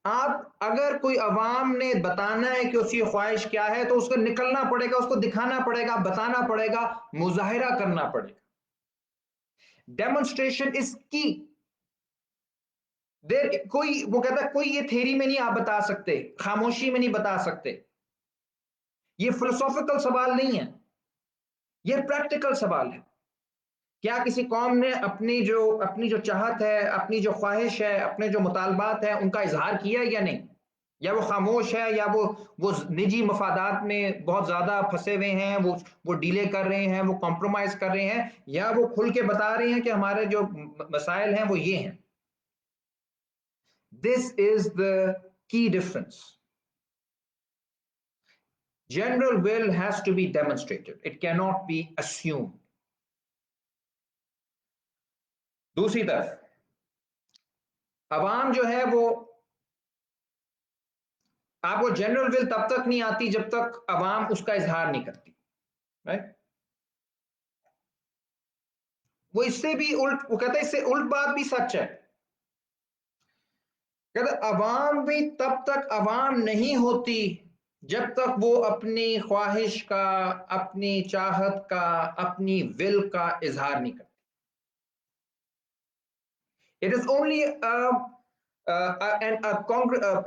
आप अगर कोई अवाम ने बताना है कि उसकी ख्वाहिश क्या है, तो उसको निकलना पड़ेगा, उसको दिखाना पड़ेगा, बताना पड़ेगा, मुजाहिरा करना पड़ेगा। डेमोन्स्ट्रेशन इज की। देर कोई वो कहता है कोई ये थ्योरी में नहीं आप बता सकते, खामोशी में नहीं बता सकते। ये फिलोसॉफिकल सवाल नहीं है, ये प्रैक्टिकल सवाल है। क्या किसी कौम ने अपनी जो चाहत है, अपनी जो ख्वाहिश है, अपने जो मुतालबात है, उनका इजहार किया या नहीं? या वो खामोश है, या वो निजी मफादात में बहुत ज्यादा फंसे हुए हैं, वो डीले कर रहे हैं, वो कॉम्प्रोमाइज कर रहे हैं, या वो खुल के बता रहे हैं कि हमारे जो मसाइल हैं वो ये हैं? This is the key difference. General will has to be demonstrated. It cannot be assumed. दूसरी तरफ अवाम जो है वो, आपको जनरल विल तब तक नहीं आती जब तक अवाम उसका इजहार नहीं करती, राइट? वो इससे भी उल्ट, वो कहता है इससे उल्ट बात भी सच है। कहता अवाम भी तब तक अवाम नहीं होती जब तक वो अपनी ख्वाहिश का, अपनी चाहत का, अपनी विल का इजहार नहीं करती। It is only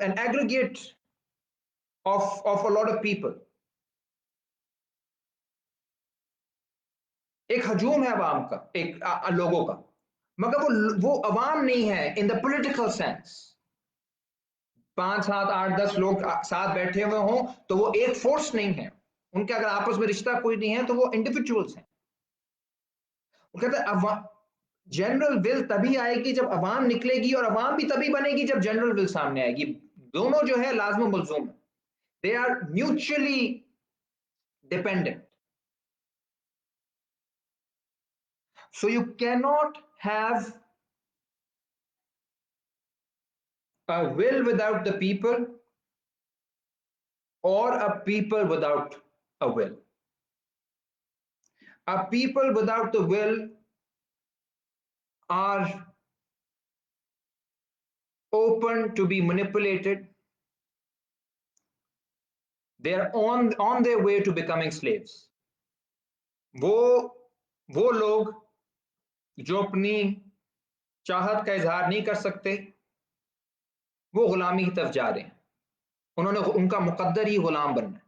an aggregate of a lot of people. एक हजूम है अवाम का, एक लोगों का, मगर वो अवाम नहीं है इन द पॉलिटिकल सेंस। 5 7 8 10 लोग साथ बैठे हुए हों तो वो एक फोर्स नहीं है, उनके अगर आपस में रिश्ता कोई नहीं है तो वो इंडिविजुअल्स हैं। वो कहते हैं जनरल विल तभी आएगी जब अवाम निकलेगी, और अवाम भी तभी बनेगी जब जनरल विल सामने आएगी। दोनों जो है लाजम मुलजुम, they are mutually dependent. So you cannot have a will without the people, or a people without a will. A people without the will are open to be manipulated. They are on their way to becoming slaves. वो वो लोग जो अपनी चाहत का इजहार नहीं कर सकते, वो गुलामी की तरफ जा रहे हैं। उन्होंने, उनका मुकद्दर ही गुलाम बनना है।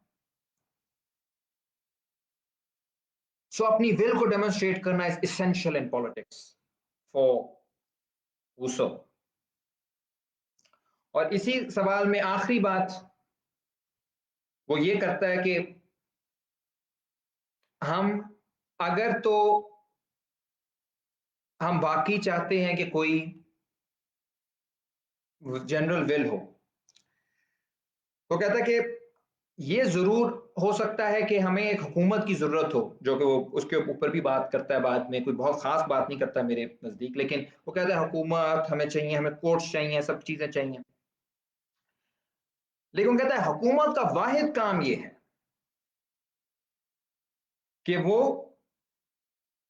सो अपनी विल को डेमोन्स्ट्रेट करना is essential in politics for Rousseau. और इसी सवाल में आखिरी बात वो ये करता है कि हम अगर तो हम वाकई चाहते हैं कि कोई जनरल विल हो, तो कहता है कि ये जरूर हो सकता है कि हमें एक हुकूमत की जरूरत हो, जो कि वो उसके ऊपर भी बात करता है बाद में, कोई बहुत खास बात नहीं करता मेरे नजदीक, लेकिन वो कहता है हुकूमत हमें चाहिए, हमें कोर्ट्स चाहिए, सब चीजें चाहिए। लेकिन कहता है हुकूमत का वाहिद काम ये है कि वो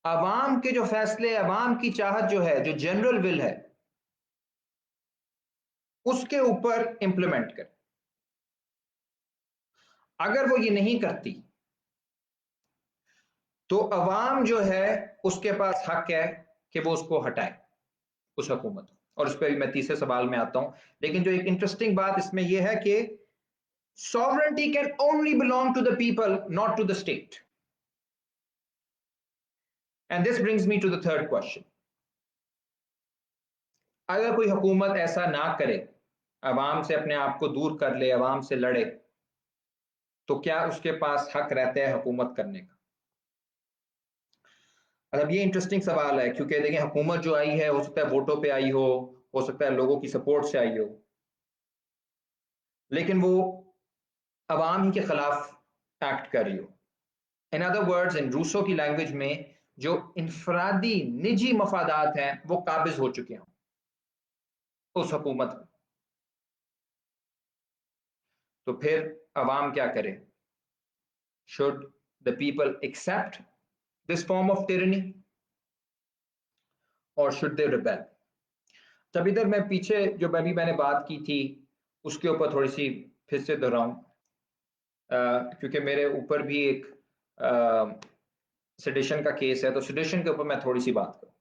अवाम के जो फैसले, अवाम की चाहत जो है, जो जनरल विल है, उसके ऊपर इंप्लीमेंट करे। अगर वो ये नहीं करती तो अवाम जो है उसके पास हक है कि वो उसको हटाए, उस हुकूमत। और उस पर मैं तीसरे सवाल में आता हूं। लेकिन जो एक इंटरेस्टिंग बात इसमें यह है कि sovereignty can only belong to the people, not to the state. And this brings me to the third question. अगर कोई हुकूमत ऐसा ना करे, अवाम से अपने आप को दूर कर ले, अवाम से लड़े, तो क्या उसके पास हक रहता है हुकूमत करने का? अब ये इंटरेस्टिंग सवाल है, क्योंकि देखिए हुकूमत जो आई है, हो सकता है वोटों पे आई हो सकता है लोगों की सपोर्ट से आई हो, लेकिन वो अवाम ही के खिलाफ एक्ट कर रही हो। In other words, in Rousseau की लैंग्वेज में, जो इनफरादी निजी मफादात हैं वो काबिज हो चुके हों उस हुकूमत में, तो फिर अवाम क्या करे? Should the people accept this form of tyranny और शुड दे रिबेल? तब इधर मैं पीछे जो अभी मैंने बात की थी उसके ऊपर थोड़ी सी फिर से दोहराऊं, क्योंकि मेरे ऊपर भी एक सेडिशन का केस है, तो सेडिशन के ऊपर मैं थोड़ी सी बात करूं।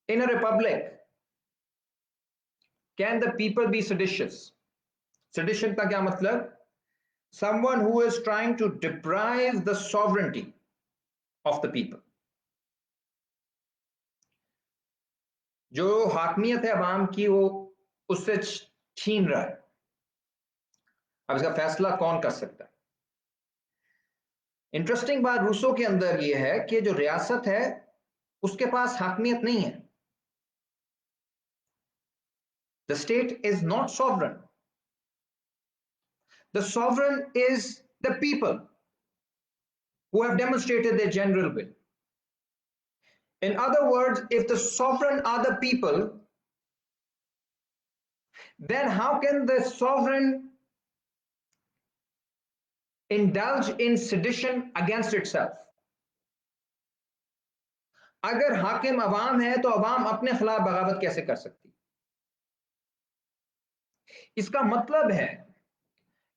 In a republic can the people be seditious? Sedition का क्या मतलब? Someone who is trying to deprive the sovereignty of the people. जो हाकमियत है अवाम की वो उससे छीन रहा है। अब इसका फैसला कौन कर सकता है? इंटरेस्टिंग बात रूसो के अंदर ये है कि जो रियासत है उसके पास हाकमियत नहीं है। The state is not sovereign. The sovereign is the people who have demonstrated their general will. In other words, if the sovereign are the people, then how can the sovereign indulge in sedition against itself? अगर हाकिम अवाम है तो अवाम अपने खिलाफ बगावत कैसे कर सकती? इसका मतलब है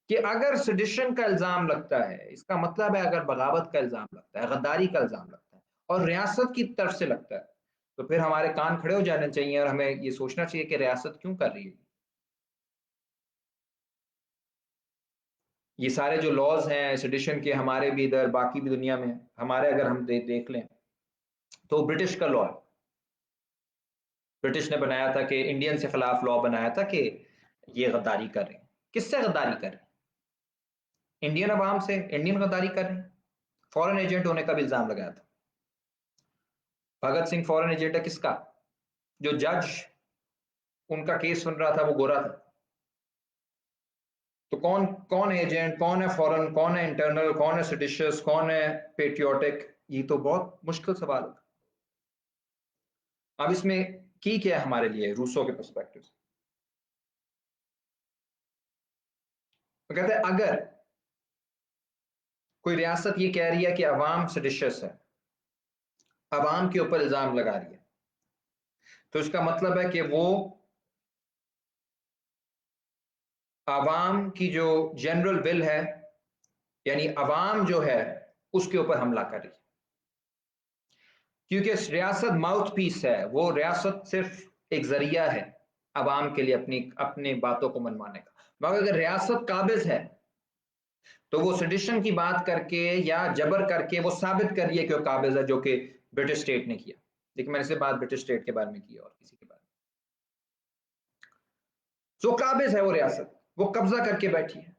कि अगर सेडिशन का इल्जाम लगता है, इसका मतलब है अगर बगावत का इल्जाम लगता है, गद्दारी का इल्जाम लगता है और रियासत की तरफ से लगता है, तो फिर हमारे कान खड़े हो जाने चाहिए और हमें ये सोचना चाहिए कि रियासत क्यों कर रही है। ये सारे जो लॉज हैं सेडिशन के, हमारे भी इधर बाकी भी दुनिया में, हमारे अगर हम देख लें तो ब्रिटिश का लॉ है। ब्रिटिश ने बनाया था कि इंडियन के खिलाफ लॉ बनाया था कि ये गद्दारी कर रहे हैं। किससे गद्दारी कर रहे हैं? इंडियन अवाम से। इंडियन गद्दारी कर रहे हैं। फॉरेन एजेंट होने का भी इल्जाम लगाया था। भगत सिंह फॉरेन एजेंट है किसका? जो जज उनका केस सुन रहा था वो गोरा था। तो कौन कौन एजेंट, कौन है फॉरेन, कौन है इंटरनल, कौन है सेडिशियस, कौन है पेट्रियोटिक? ये तो बहुत मुश्किल सवाल है। अब इसमें की क्या है हमारे लिए रूसो के पर्सपेक्टिव से? तो कहते हैं अगर कोई रियासत ये कह रही है कि अवाम सेडिशियस है, अवाम के ऊपर इल्जाम लगा रही है, तो इसका मतलब है कि वो अवाम की जो जनरल विल है, यानी अवाम जो है उसके ऊपर हमला कर रही है। क्योंकि रियासत माउथ पीस है, वो रियासत सिर्फ एक जरिया है अवाम के लिए अपनी अपनी बातों को मनवाने का। मगर अगर रियासत काबिज है तो वो सेडिशन की बात करके या जबर करके वो साबित कर रही है कि वो काबिज है, जो कि ब्रिटिश स्टेट ने किया। लेकिन मैंने से बात ब्रिटिश स्टेट के बारे में की और किसी के बारे में। जो काबिज है वो रियासत, वो कब्जा करके बैठी है,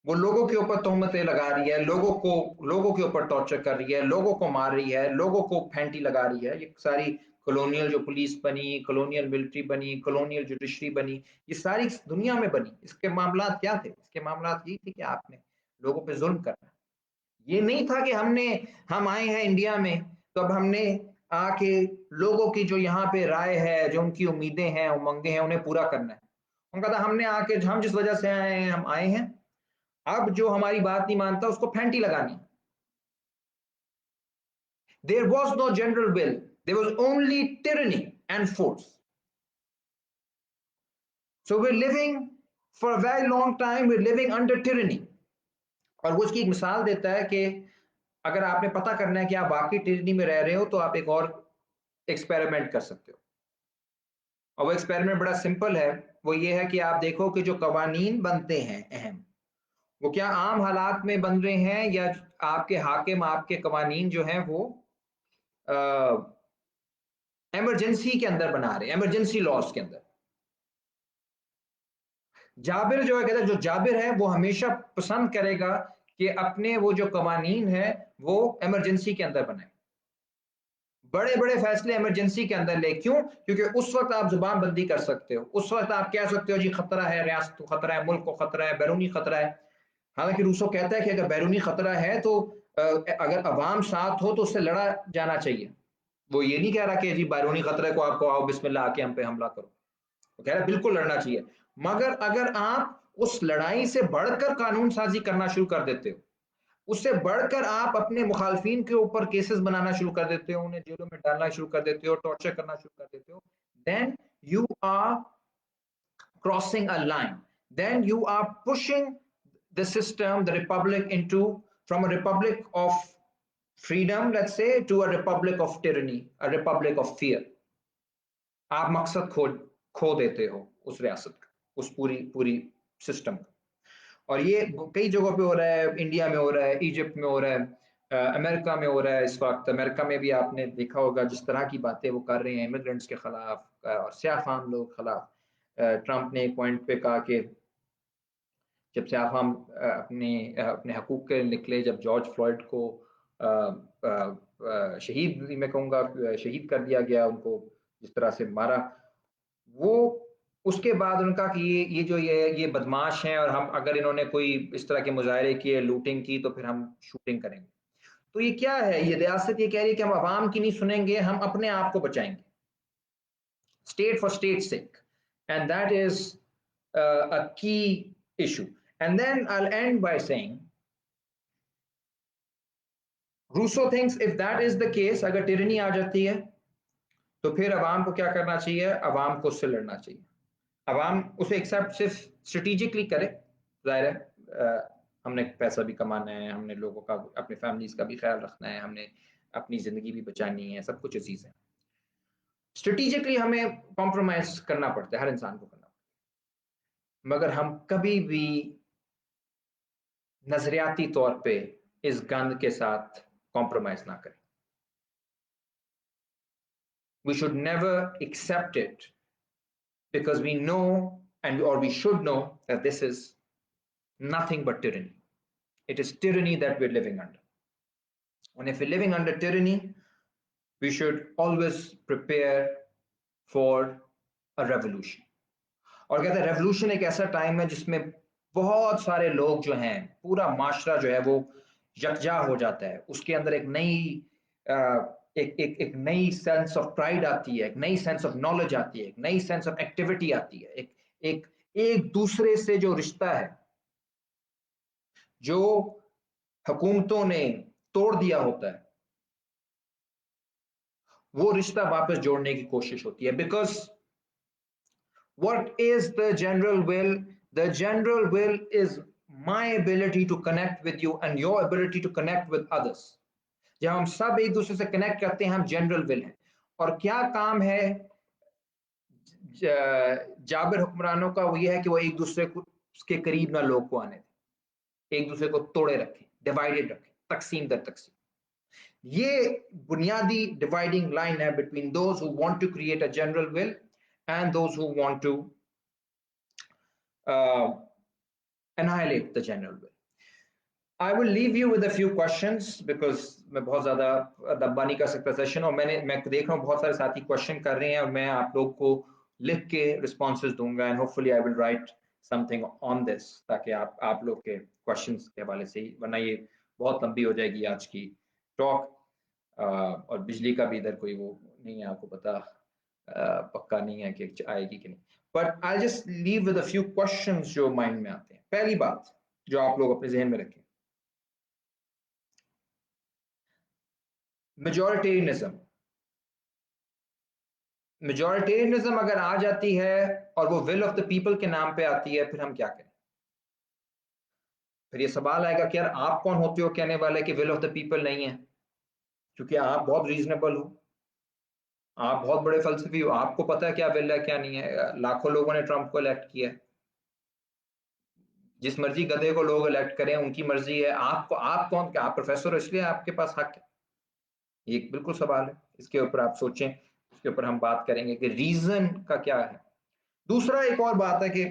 वो लोगों के ऊपर तोहमतें लगा रही है, लोगों के ऊपर टॉर्चर कर रही है, लोगों को मार रही है, लोगों को फैंटी लगा रही है। ये सारी कॉलोनियल जो पुलिस बनी, कॉलोनियल मिलिट्री बनी, कॉलोनियल जुडिशरी बनी, ये सारी दुनिया में बनी। इसके मामला क्या थे? इसके मामला यही थे कि आपने लोगों पे जुल्म करना। ये नहीं था कि हम आए हैं इंडिया में तो अब हमने आके लोगों की जो यहाँ पे राय है, जो उनकी उम्मीदें हैं, उमंगे हैं, उन्हें पूरा करना है। उनका था हमने आके, हम जिस वजह से आए हैं, हम आए हैं, अब जो हमारी बात नहीं मानता उसको फैंटी लगानी। There was no general will, there was only tyranny and force. So we're living for a very long time, we're living under tyranny. और वो उसकी एक मिसाल देता है कि अगर आपने पता करना है कि आप वाकई टिरनी में रह रहे हो तो आप एक और एक्सपेरिमेंट कर सकते हो। और वो एक्सपेरिमेंट बड़ा सिंपल है। वो ये है कि आप देखो कि जो कवानीन बनते हैं अहम, वो क्या आम हालात में बन रहे हैं या आपके हाकिम, आपके कवानीन जो हैं वो इमरजेंसी के अंदर बना रहे हैं, इमरजेंसी लॉज के अंदर। जाबिर जो है, कहता है जो जाबिर है वो हमेशा पसंद करेगा कि अपने वो जो कवानीन है वो इमरजेंसी के अंदर बनाए। बड़े बड़े फैसले इमरजेंसी के अंदर ले। क्यों? क्योंकि उस वक्त आप जुबान बंदी कर सकते हो, उस वक्त आप कह सकते हो जी खतरा है, रियासत को खतरा है, मुल्क को खतरा है, बैरूनी खतरा है। हालांकि रूसो कहता है कि अगर बैरूनी खतरा है तो अगर अवाम साथ हो तो उससे लड़ा जाना चाहिए। वो ये नहीं कह रहा कि जी बैरूनी खतरे को आपको आओ बिस्मिल्लाह आके हम पे हमला करो, वो कह रहा है बिल्कुल लड़ना चाहिए। मगर अगर आप उस लड़ाई से बढ़कर कानून साजी करना शुरू कर देते हो, उससे बढ़कर आप अपने मुखालफिन के ऊपर केसेस बनाना शुरू कर देते हो, उन्हें जेलों में डालना शुरू कर देते हो, टॉर्चर करना शुरू कर देते हो, then you are crossing a line, then you are pushing the system, the republic into from a republic of freedom, let's say, to a republic of tyranny, a republic of fear. आप मकसद खो देते हो उस रियासत का, उस पूरी पूरी सिस्टम का। और ये कई जगहों पे हो रहा है, इंडिया में हो रहा है, इजिप्ट में हो रहा है, अमेरिका में हो रहा है। इस वक्त अमेरिका में भी आपने देखा होगा जिस तरह की बातें वो कर रहे हैं इमिग्रेंट्स के खिलाफ और स्याह फाम लोग खिलाफ। ट्रंप ने एक पॉइंट पे कहा कि जब से आप हम अपने अपने हकूक के निकले, जब जॉर्ज फ्लॉयड को शहीद, मैं कहूँगा शहीद कर दिया गया, उनको जिस तरह से मारा, वो उसके बाद उनका कि ये जो ये बदमाश हैं और हम अगर इन्होंने कोई इस तरह के मुजाहरे किए, लूटिंग की, तो फिर हम शूटिंग करेंगे। तो ये क्या है? ये रियासत ये कह रही है कि हम अवाम की नहीं सुनेंगे, हम अपने आप को बचाएंगे, state for state's sake. And that is a key issue. And then I'll end by saying, Rousseau thinks if that is the case, अगर tyranny आ जाती है तो फिर अवाम को क्या करना चाहिए? अवाम को उससे लड़ना चाहिए। अवाम उसे एक्सेप्ट सिर्फ स्ट्रेटेजिकली करे, जाहिर है हमने पैसा भी कमाना है, हमने लोगों का अपने फैमिलीज का भी ख्याल रखना है, हमने अपनी जिंदगी भी बचानी है, सब कुछ अजीज है। स्ट्रेटेजिकली हमें कॉम्प्रोमाइज करना पड़ता है, हर इंसान को करना पड़ता है, मगर हम कभी भी नजरियाती तौर पे इस गंद के साथ कॉम्प्रोमाइज ना करें। We should never accept it because we know or we should know that this is nothing but tyranny. It is tyranny that we're living under. And if we're living under tyranny, we should always prepare for a revolution. और कहते हैं रेवोल्यूशन एक ऐसा टाइम है जिसमें बहुत सारे लोग जो हैं, पूरा माशरा जो है वो यकजा हो जाता है, उसके अंदर एक नई एक नई सेंस ऑफ प्राइड आती है, एक नई सेंस ऑफ नॉलेज आती है, एक नई सेंस ऑफ एक्टिविटी आती है, एक एक दूसरे से जो रिश्ता है जो हुकूमतों ने तोड़ दिया होता है, वो रिश्ता वापस जोड़ने की कोशिश होती है। Because what is the general will? The general will is my ability to connect with you and your ability to connect with others. जब हम सब एक दूसरे से कनेक्ट करते हैं, हम जनरल विल हैं। और क्या काम है जाबिर हुक्मरानों का? वो ये है कि वो एक दूसरे को के करीब ना लोग को आने दें, एक दूसरे को तोड़े रखें, डिवाइडेड रखें, तकसीम दर तकसीम। ये बुनियादी डिवाइडिंग लाइन है between those who want to create a general will and those who want to annihilate the general will. I will leave you with a few questions because मैं बहुत ज़्यादा दब्बा नहीं कर सकता सेशन, और मैं देख रहा हूँ बहुत सारे साथी क्वेश्चन कर रहे हैं और मैं आप लोग को लिख के रिस्पॉन्सेज दूंगा, and hopefully I will write something on this, ताकि आप लोग के क्वेश्चंस के हवाले से ही, वरना ये बहुत लंबी हो जाएगी आज की टॉक। और बिजली का भी इधर कोई वो नहीं है, आपको पता पक्का नहीं है कि आएगी कि नहीं। But I just leave with a few questions जो माइंड में आते हैं। पहली बात जो आप लोग अपने जहन में रखें, मेजॉरिटेरियनिज्म। मेजॉरिटेरियनिज्म अगर आ जाती है और वो विल ऑफ द पीपल के नाम पे आती है, फिर हम क्या करें? फिर ये सवाल आएगा कि यार आप कौन होते हो कहने वाले कि विल ऑफ द पीपल नहीं है, क्योंकि आप बहुत रीजनेबल हो, आप बहुत बड़े फलसफी हो, आपको पता है क्या विल है क्या नहीं है। लाखों लोगों ने ट्रंप को इलेक्ट किया है, जिस मर्जी गधे को लोग इलेक्ट करें उनकी मर्जी है, आपको आप कौन, क्या आप प्रोफेसर हो इसलिए आपके पास हक है? ये एक बिल्कुल सवाल है, इसके ऊपर आप सोचें, इसके ऊपर हम बात करेंगे कि रीजन का क्या है। दूसरा एक और बात है कि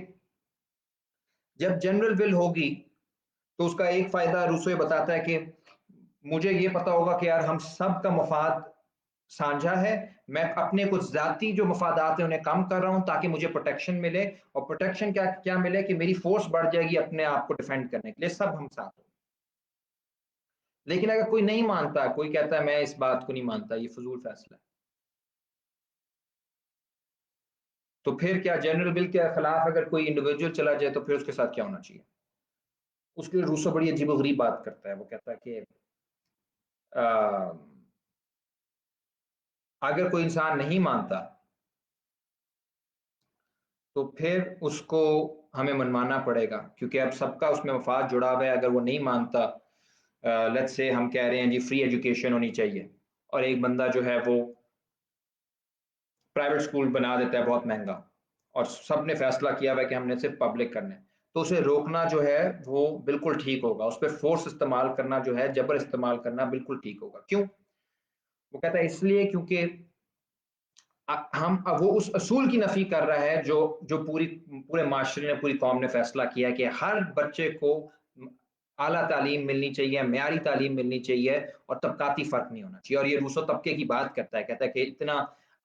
जब जनरल विल होगी तो उसका एक फायदा रूसो बताता है कि मुझे ये पता होगा कि यार हम सब का मफाद साझा है, मैं अपने कुछ ज़ाती जो मफादात हैं उन्हें कम कर रहा हूँ ताकि मुझे प्रोटेक्शन मिले, और प्रोटेक्शन क्या क्या मिले कि मेरी फोर्स बढ़ जाएगी अपने आप को डिफेंड करने के लिए, सब हम साथ हो। लेकिन अगर कोई नहीं मानता, कोई कहता है मैं इस बात को नहीं मानता, ये फजूल फैसला है, तो फिर क्या जनरल बिल के खिलाफ अगर कोई इंडिविजुअल चला जाए तो फिर उसके साथ क्या होना चाहिए? उसके लिए रूसो बड़ी अजीब-ओ-गरीब बात करता है, वो कहता है कि अ, अगर कोई इंसान नहीं मानता तो फिर उसको हमें मनवाना पड़ेगा, क्योंकि अब सबका उसमें मफाद जुड़ा हुआ है। अगर वो नहीं मानता, लेट्स से हम कह रहे हैं जी फ्री एजुकेशन होनी चाहिए, और एक बंदा जो है वो प्राइवेट स्कूल बना देता है बहुत महंगा, और सबने फैसला किया हुआ है कि हमने सिर्फ पब्लिक करना है, तो उसे रोकना जो है वो बिल्कुल ठीक होगा। उस पर फोर्स इस्तेमाल करना जो है, जबर इस्तेमाल करना बिल्कुल ठीक होगा। क्यों? वो कहता है इसलिए क्योंकि हम अब वो उस असूल की नफी कर रहा है जो जो पूरे माशरे ने, पूरी कौम ने फैसला किया कि हर बच्चे को आला तालीम मिलनी चाहिए, म्यारी तालीम मिलनी चाहिए, और तबकाती फर्क नहीं होना चाहिए। और ये रूसो तबके की बात करता है, कहता है कि इतना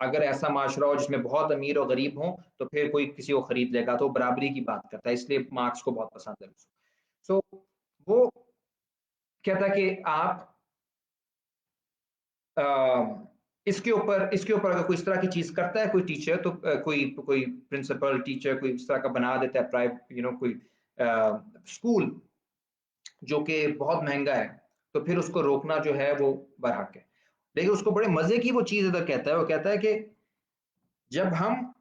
अगर ऐसा माशरा हो जिसमें बहुत अमीर और गरीब हो तो फिर कोई किसी को खरीद लेगा, तो बराबरी की बात करता है, इसलिए मार्क्स को बहुत पसंद है रूसो। सो वो कहता है कि आप इसके ऊपर अगर कोई इस तरह की चीज करता है कोई टीचर, तो कोई कोई प्रिंसिपल टीचर कोई इस तरह का बना देता है प्राइवेट कोई स्कूल जो कि बहुत महंगा है, तो फिर उसको रोकना जो है वो बरहक है। लेकिन उसको बड़े मजे की वो चीज इधर कहता है, वो कहता है कि जब हम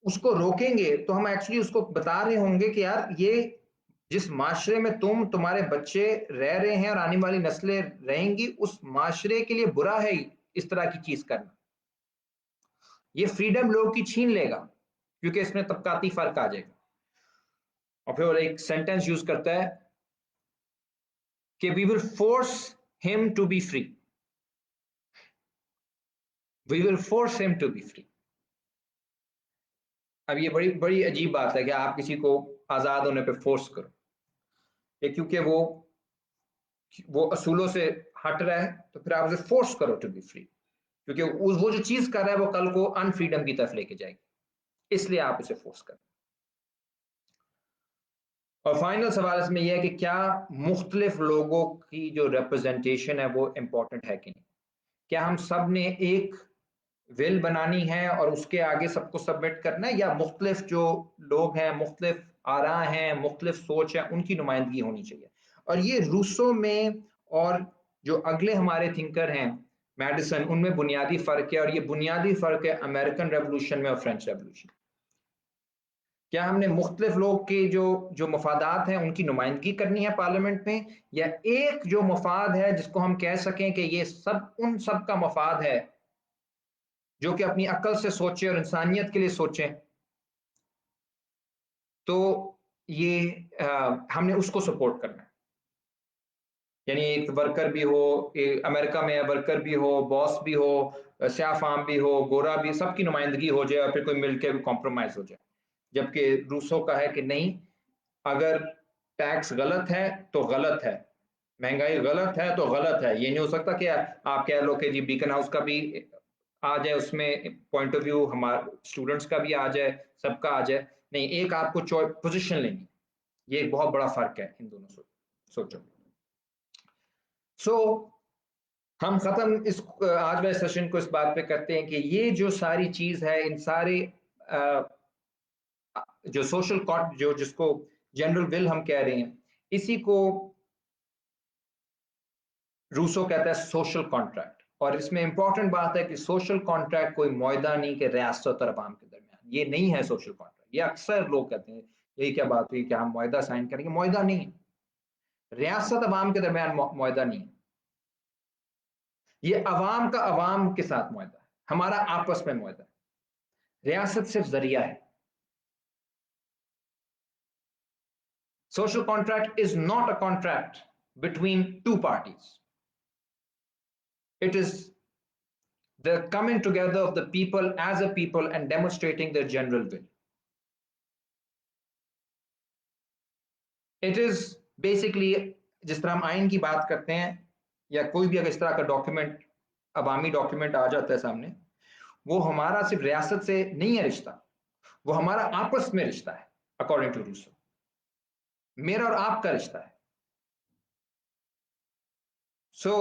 उसको रोकेंगे तो हम एक्चुअली उसको बता रहे होंगे कि यार ये जिस माशरे में तुम्हारे बच्चे रह रहे हैं और आने वाली नस्लें रहेंगी, उस माशरे के लिए बुरा है इस तरह की चीज करना। ये फ्रीडम लोग की छीन लेगा, क्योंकि इसमें तबकाती फर्क आ जाएगा। और फिर एक सेंटेंस यूज करता है कि we will force him to be free, we will force him to be free. अब ये बड़ी बड़ी अजीब बात है कि आप किसी को आजाद होने पे फोर्स करो, ये क्योंकि वो असूलों से हट रहा है, तो फिर आप उसे फोर्स करो टू बी फ्री, क्योंकि वो जो चीज कर रहा है वो कल को अनफ्रीडम की तरफ लेके जाएगी, इसलिए आप उसे फोर्स करें। और फाइनल सवाल इसमें यह है कि क्या मुख्तलिफ लोगों की जो रिप्रेजेंटेशन है वो इम्पोर्टेंट है कि नहीं? क्या हम सब ने एक विल बनानी है और उसके आगे सबको सबमिट करना है, या मुख्तलिफ जो लोग हैं, मुख्तलिफ आरा हैं, मुख्तलिफ सोच है, उनकी नुमाइंदगी होनी चाहिए? और ये रूसो में और जो अगले हमारे थिंकर हैं मैडिसन, उनमें बुनियादी फ़र्क है, और ये बुनियादी फ़र्क है अमेरिकन रेवोल्यूशन में और फ्रेंच रेवोल्यूशन। क्या हमने मुख्तलिफ लोग के जो जो मफादात हैं उनकी नुमाइंदगी करनी है पार्लियामेंट में, या एक जो मफाद है जिसको हम कह सकें कि ये सब उन सब का मफाद है जो कि अपनी अकल से सोचे और इंसानियत के लिए सोचें, तो ये हमने उसको सपोर्ट करना है। यानी एक वर्कर भी हो, अमेरिका में वर्कर भी हो, बॉस भी हो, स्याह फाम भी हो, गोरा भी, सबकी नुमाइंदगी हो जाए और फिर कोई मिलकर कॉम्प्रोमाइज हो जाए। जबकि रूसो का है कि नहीं, अगर टैक्स गलत है तो गलत है, महंगाई गलत है तो गलत है। ये नहीं हो सकता कि आप कह लो कि जी बीकन हाउस का भी आ जाए उसमें पॉइंट ऑफ व्यू, हमारे स्टूडेंट्स का भी आ जाए, सबका आ जाए। नहीं, एक आपको पोजिशन लेनी, ये एक बहुत बड़ा फर्क है इन दोनों सोचो। सो हम खत्म इस आज वाले सेशन को इस बात पे करते हैं कि ये जो सारी चीज है, इन सारे जो सोशल जो जिसको जनरल विल हम कह रहे हैं, इसी को रूसो कहता है सोशल कॉन्ट्रैक्ट। और इसमें इंपॉर्टेंट बात है कि सोशल कॉन्ट्रैक्ट कोई मुआहदा नहीं कि रियासत और अवाम के दरमियान, ये नहीं है सोशल कॉन्ट्रैक्ट। ये अक्सर लोग कहते हैं यही क्या बात हुई कि हम मुआहदा साइन करेंगे, मुआहदा नहीं है। रियासत अवाम के दरमियान मुआहदा नहीं है, ये अवाम का अवाम के साथ मुआहदा है, हमारा आपस में मुआहदा है। रियासत सिर्फ जरिया है। Social contract is not a contract between two parties, it is the coming together of the people as a people and demonstrating their general will. It is basically जिस तरह हम आइन की बात करते हैं या कोई भी अगर इस तरह का डॉक्यूमेंट अवामी डॉक्यूमेंट आ जाता है सामने, वो हमारा सिर्फ रियासत से नहीं है रिश्ता, वो हमारा आपस में रिश्ता है। अकॉर्डिंग टू रूसो, मेरा और आपका रिश्ता है। सो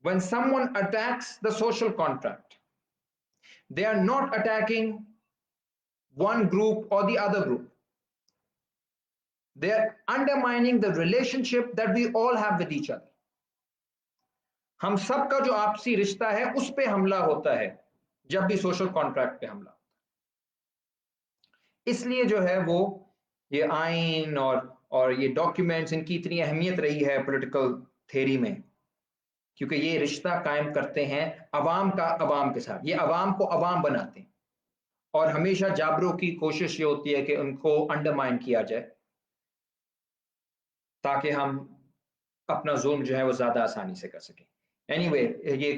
when someone attacks the social contract, they are not attacking one group or the other group. They are undermining the relationship that we all have with each other. हम सबका जो आपसी रिश्ता है उस पे हमला होता है जब भी सोशल कॉन्ट्रैक्ट पे हमला होता है। इसलिए जो है वो ये आइन और ये डॉक्यूमेंट्स, इनकी इतनी अहमियत रही है पॉलिटिकल थ्योरी में, क्योंकि ये रिश्ता कायम करते हैं अवाम का अवाम के साथ, ये अवाम को अवाम बनाते हैं। और हमेशा जाबरों की कोशिश ये होती है कि उनको अंडरमाइन किया जाए, ताकि हम अपना जुल्म जो है वो ज़्यादा आसानी से कर सकें। एनीवे, ये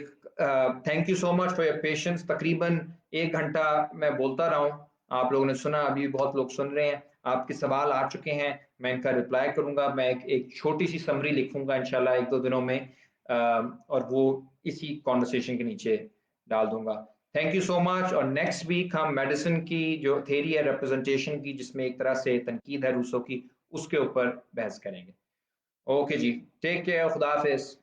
thank you so much for your patience. तकरीबन 1 घंटा मैं बोलता रहा हूँ, आप लोगों ने सुना, अभी बहुत लोग सुन रहे हैं, आपके सवाल आ चुके हैं, मैं इनका रिप्लाई करूंगा। मैं एक छोटी सी समरी लिखूंगा इंशाल्लाह 1-2 दिनों में, और वो इसी कॉन्वर्सेशन के नीचे डाल दूंगा। Thank you so much. और नेक्स्ट वीक हम मेडिसिन की जो थेरी है रिप्रेजेंटेशन की, जिसमें एक तरह से तनकीद है रूसो की, उसके ऊपर बहस करेंगे। ओके जी, टेक केयर, खुदा हाफिज।